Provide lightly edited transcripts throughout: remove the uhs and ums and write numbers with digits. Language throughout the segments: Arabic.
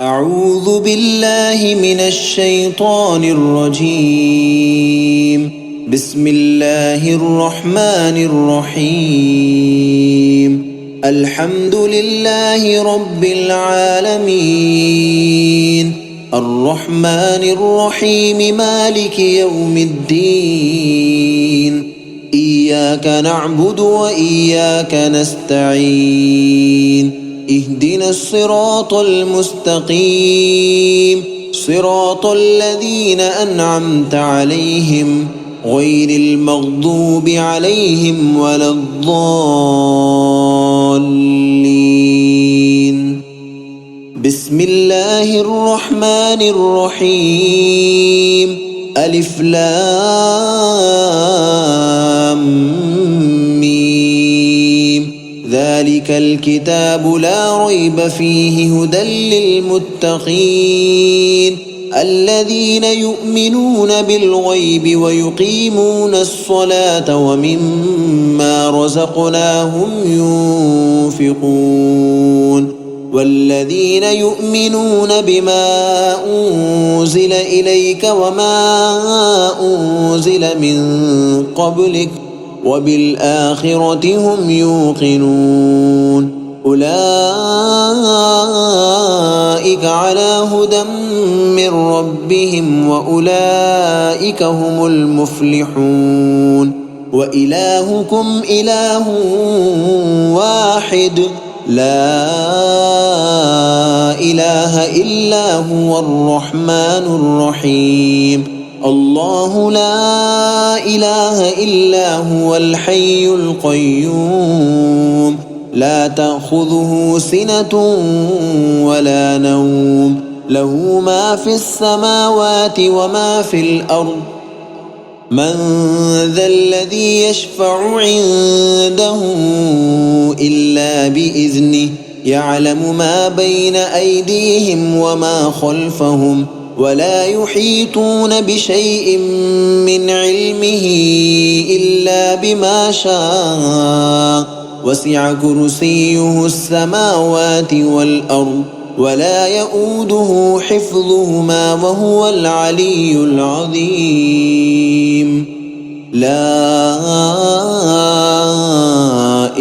أعوذ بالله من الشيطان الرجيم. بسم الله الرحمن الرحيم. الحمد لله رب العالمين، الرحمن الرحيم، مالك يوم الدين. إياك نعبد وإياك نستعين. اهدنا الصراط المستقيم، صراط الذين أنعمت عليهم غير المغضوب عليهم ولا الضالين. بسم الله الرحمن الرحيم. ألف لام ذلك الكتاب لا ريب فيه هدى للمتقين الذين يؤمنون بالغيب ويقيمون الصلاة ومما رزقناهم ينفقون والذين يؤمنون بما أنزل إليك وما أنزل من قبلك وبالآخرة هم يوقنون أولئك على هدى من ربهم وأولئك هم المفلحون. وإلهكم إله واحد لا إله إلا هو الرحمن الرحيم. الله لا إله إلا هو الحي القيوم لا تأخذه سنة ولا نوم له ما في السماوات وما في الأرض. من ذا الذي يشفع عنده إلا بإذنه يعلم ما بين أيديهم وما خلفهم ولا يحيطون بشيء من علمه إلا بما شاء وسع كرسيه السماوات والأرض ولا يؤوده حفظهما وهو العلي العظيم. لا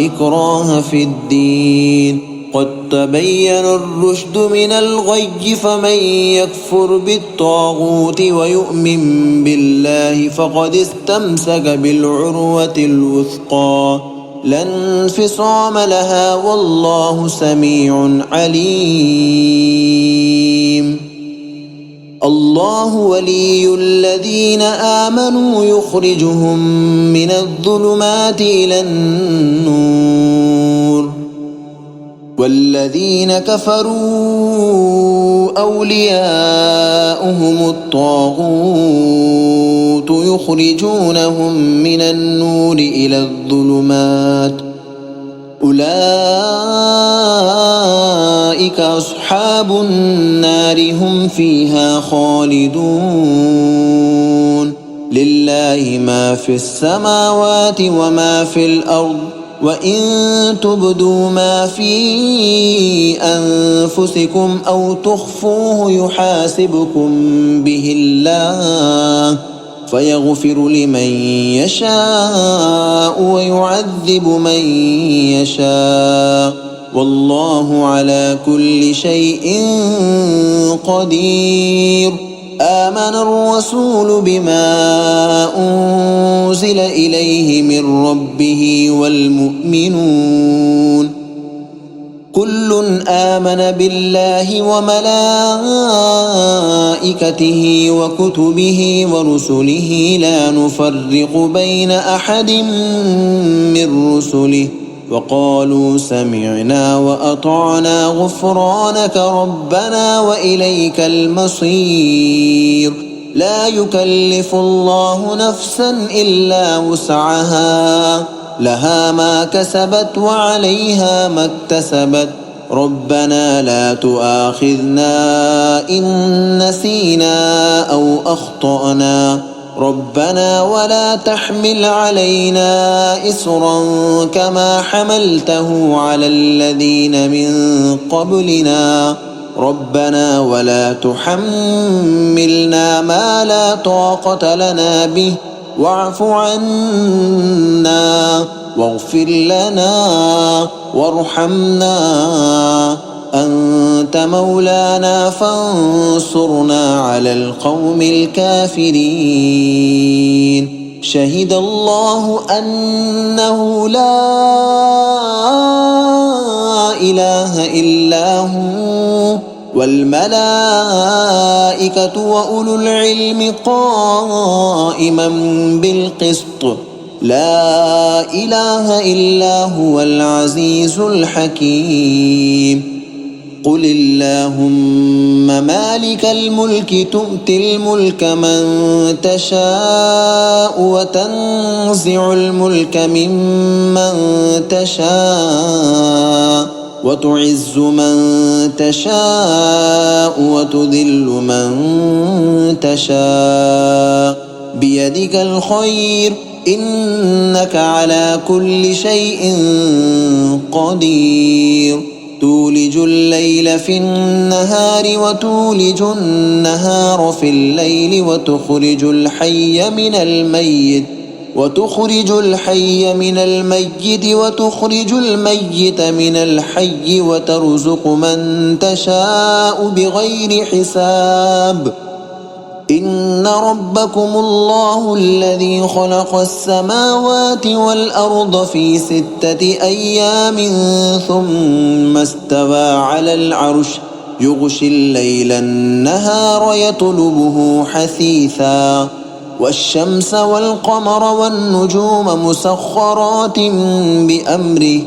إكراه في الدين قد تبين الرشد من الغي فمن يكفر بالطاغوت ويؤمن بالله فقد استمسك بالعروة الوثقى لا انفصام لها والله سميع عليم. الله ولي الذين آمنوا يخرجهم من الظلمات إلى النور والذين كفروا أولياؤهم الطاغوت يخرجونهم من النور إلى الظلمات أولئك أصحاب النار هم فيها خالدون. لله ما في السماوات وما في الأرض وإن تبدوا ما في أنفسكم أو تخفوه يحاسبكم به الله فيغفر لمن يشاء ويعذب من يشاء والله على كل شيء قدير. آمن الرسول بما أنزل إليه من ربه والمؤمنون كل آمن بالله وملائكته وكتبه ورسله لا نفرق بين أحد من رسله وقالوا سمعنا وأطعنا غفرانك ربنا وإليك المصير. لا يكلف الله نفسا إلا وسعها لها ما كسبت وعليها ما اكتسبت ربنا لا تؤاخذنا إن نسينا أو أخطأنا ربنا ولا تحمل علينا إصرا كما حملته على الذين من قبلنا ربنا ولا تحملنا ما لا طاقة لنا به واعف عنا واغفر لنا وارحمنا أنت مولانا فانصرنا على القوم الكافرين. شهد الله أنه لا إله إلا هو والملائكة وأولو العلم قائما بالقسط لا إله إلا هو العزيز الحكيم. قل اللهم مالك الملك تؤتي الملك من تشاء وتنزع الملك ممن تشاء وتعز من تشاء وتذل من تشاء بيدك الخير إنك على كل شيء قدير. تولج الليل في النهار وتولج النهار في الليل وتخرج الحي من الميت وتخرج الميت من الحي وترزق من تشاء بغير حساب. إن ربكم الله الذي خلق السماوات والأرض في 6 أيام ثم استوى على العرش يغشي الليل النهار يطلبه حثيثا والشمس والقمر والنجوم مسخرات بأمره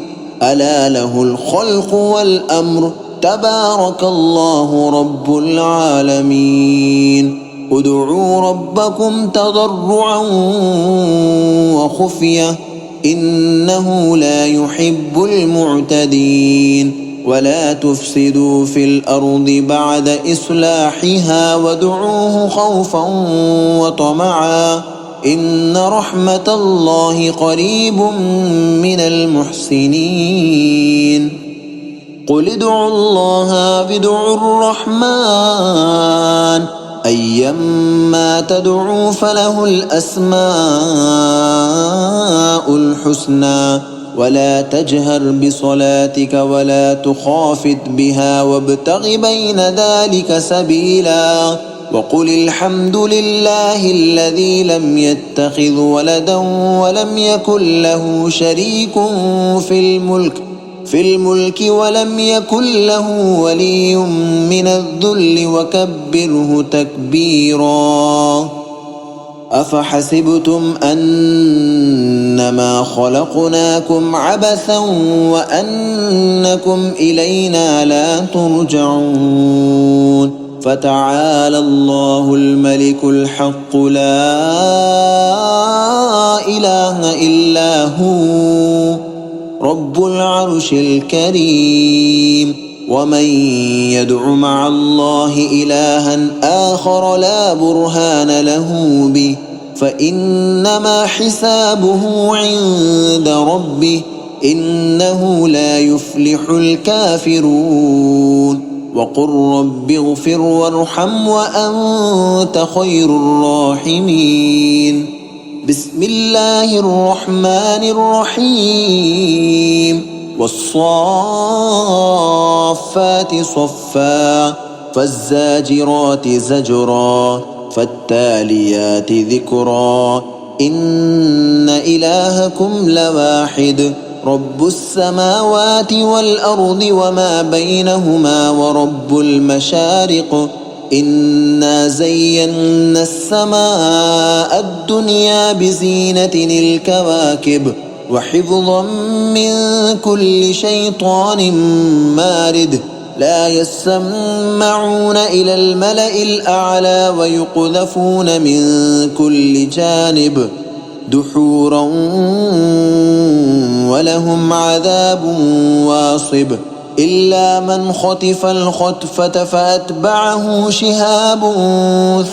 ألا له الخلق والأمر تبارك الله رب العالمين. ادعوا ربكم تضرعا وخفية إنه لا يحب المعتدين. ولا تفسدوا في الأرض بعد إصلاحها وادعوه خوفا وطمعا إن رحمة الله قريب من المحسنين. قل ادعوا الله بدعوا الرحمن أيما تدعوا فله الأسماء الحسنى ولا تجهر بصلاتك ولا تخافت بها وابتغ بين ذلك سبيلا. وقل الحمد لله الذي لم يتخذ ولدا ولم يكن له شريك في الملك ولم يكن له ولي من الذل وكبره تكبيرا. أفحسبتم أنما خلقناكم عبثا وأنكم إلينا لا ترجعون. فتعالى الله الملك الحق لا إله إلا هو رب العرش الكريم. ومن يدع مع الله إلها آخر لا برهان له به فإنما حسابه عند ربه إنه لا يفلح الكافرون. وقل رب اغفر وارحم وأنت خير الراحمين. بسم الله الرحمن الرحيم. والصافات صفا فالزاجرات زجرا فالتاليات ذكرا إن إلهكم لواحد رب السماوات والأرض وما بينهما ورب المشارق. إنا زينا السماء الدنيا بزينة الكواكب وحفظا من كل شيطان مارد. لا يسمعون إلى الملأ الأعلى ويقذفون من كل جانب دحورا ولهم عذاب واصب. إلا من خطف الخطفة فأتبعه شهاب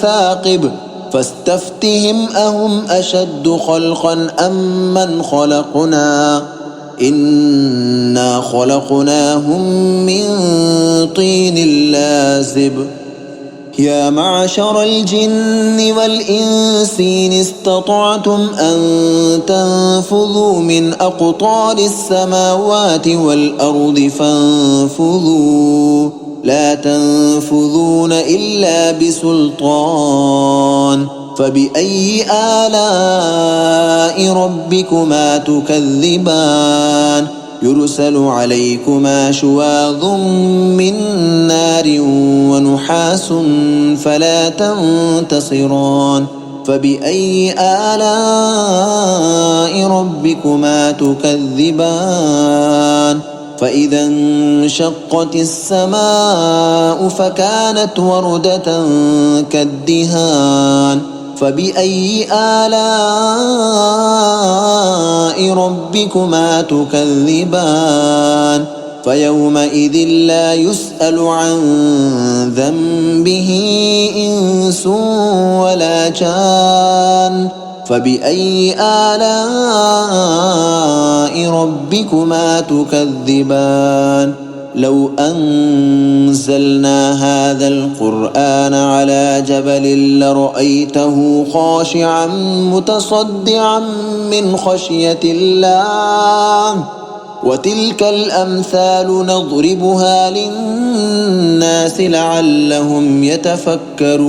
ثاقب. فاستفتهم أهم أشد خلقا أم من خلقنا إنا خلقناهم من طين لازب يا معشر الجن والإنس إن استطعتم أن تنفذوا من أقطار السماوات والأرض فانفذوا لا تنفذون إلا بسلطان فبأي آلاء ربكما تكذبان يرسل عليكما شواظ من نار ونحاس فلا تنتصران فبأي آلاء ربكما تكذبان فإذا انشقت السماء فكانت وردة كالدهان فبأي آلاء ربكما تكذبان فيومئذ لا يسأل عن ذنبه إنس ولا جان فبأي آلاء ربكما تكذبان لو أنزلنا هذا القرآن على جبل لرأيته خاشعا متصدعا من خشية الله وتلك الأمثال نضربها للناس لعلهم يتفكرون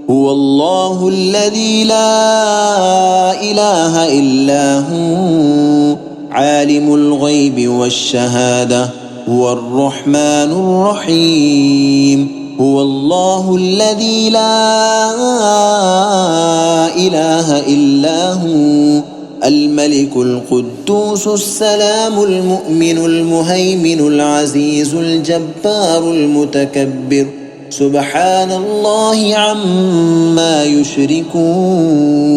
هو الله الذي لا إله إلا هو عالم الغيب والشهادة هو الرحمن الرحيم هو الله الذي لا إله إلا هو الملك القدوس السلام المؤمن المهيمن العزيز الجبار المتكبر سبحان الله عما يشركون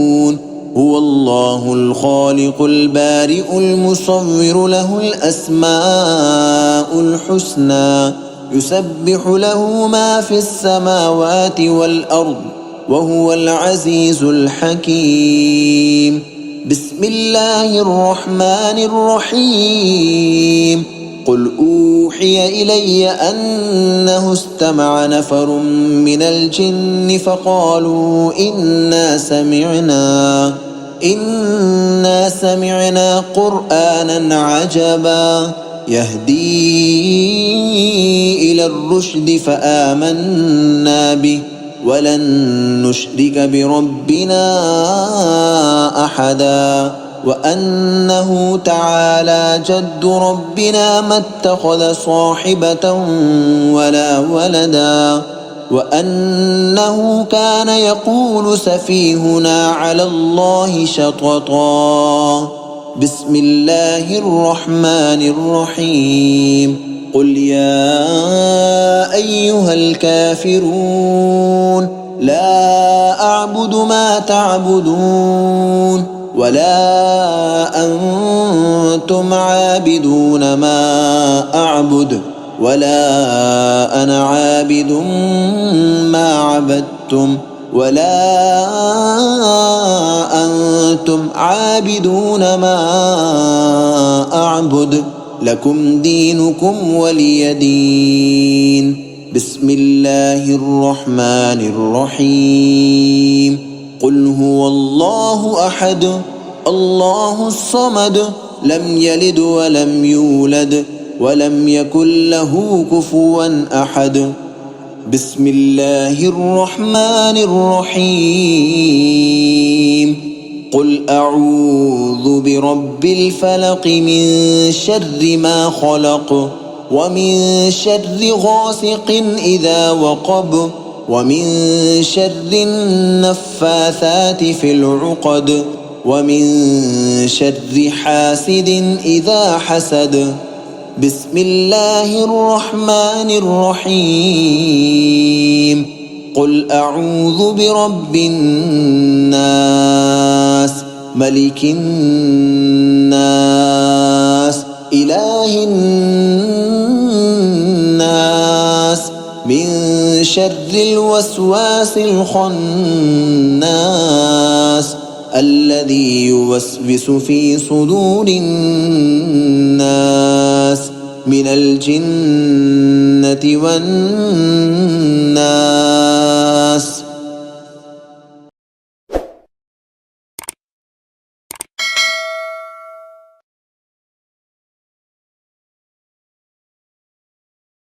هو الله الخالق البارئ المصور له الأسماء الحسنى يسبح له ما في السماوات والأرض وهو العزيز الحكيم بسم الله الرحمن الرحيم قل أوحي إلي أنه استمع نفر من الجن فقالوا إنا سمعنا قرآنا عجبا يهدي إلى الرشد فآمنا به ولن نشرك بربنا أحدا وأنه تعالى جد ربنا ما اتخذ صاحبة ولا ولدا وأنه كان يقول سفيهنا على الله شططا بسم الله الرحمن الرحيم قل يا أيها الكافرون لا أعبد ما تعبدون ولا أنتم عابدون ما أعبد ولا أنا عابد ما عبدتم ولا أنتم عابدون ما أعبد لكم دينكم ولي دين بسم الله الرحمن الرحيم قل هو الله أحد الله الصمد لم يلد ولم يولد ولم يكن له كفوا أحد بسم الله الرحمن الرحيم قل أعوذ برب الفلق من شر ما خلق ومن شر غاسق إذا وقب ومن شر النفاثات في العقد ومن شر حاسد إذا حسد بسم الله الرحمن الرحيم قل أعوذ برب الناس ملك الناس إله الناس من شر الوسواس الخناس الذي يوسوس في صدور الناس من الجنة والناس.